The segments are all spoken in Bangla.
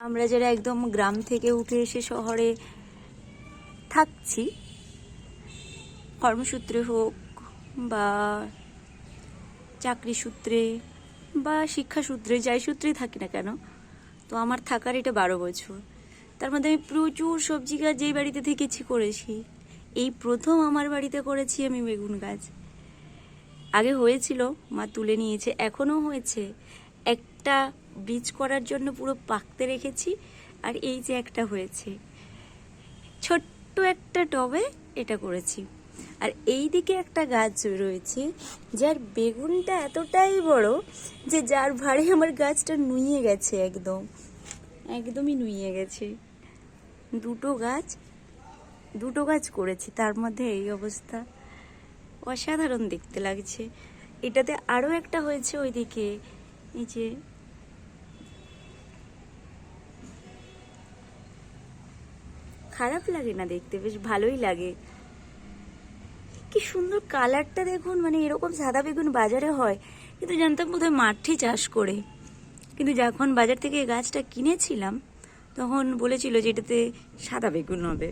আমরা যারা একদম গ্রাম থেকে উঠে এসে শহরে থাকছি, কর্মসূত্রে হোক বা চাকরি সূত্রে বা শিক্ষা সূত্রে, যাই সূত্রেই থাকি না কেন, তো আমার থাকার এটা 12 বছর। তার মধ্যে আমি প্রচুর সবজি গাছ যেই বাড়িতে থেকেছি করেছি। এই প্রথম আমার বাড়িতে করেছি আমি বেগুন গাছ। আগে হয়েছিল, মা তুলে নিয়েছে, এখনও হয়েছে। একটা বীজ করার জন্য পুরো পাকতে রেখেছি, আর এই যে একটা হয়েছে ছোট্ট একটা টবে, এটা করেছি। আর এই দিকে একটা গাছ রয়েছে যার বেগুনটা এতটাই বড় যে যার ভারে আমার গাছটা নুইয়ে গেছে, একদমই নুইয়ে গেছে। দুটো গাছ করেছি, তার মধ্যে এই অবস্থা। অসাধারণ দেখতে লাগছে। এটাতে আরো একটা হয়েছে ওইদিকে, এই যে খারাপ লাগে না দেখতে, বেশ ভালোই লাগে। কি সুন্দর কালারটা দেখুন, মানে এরকম সাদা বেগুন বাজারে হয়, কিন্তু জানতাম বোধহয় মাঠে চাষ করে। কিন্তু যখন বাজার থেকে গাছটা কিনেছিলাম তখন বলেছিল যে এটাতে সাদা বেগুন হবে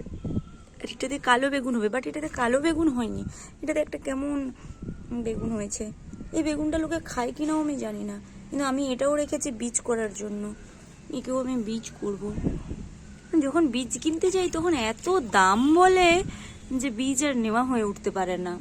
আর এটাতে কালো বেগুন হবে, বাট এটাতে কালো বেগুন হয়নি, এটাতে একটা কেমন বেগুন হয়েছে। এই বেগুনটা লোকে খায় কিনাও আমি জানি না, কিন্তু আমি এটাও রেখেছি বীজ করার জন্য। একেও আমি বীজ করব। যখন বীজ কিনতে যাই তখন এত দাম বলে যে বীজ আর নেওয়া হয়ে উঠতে পারে না।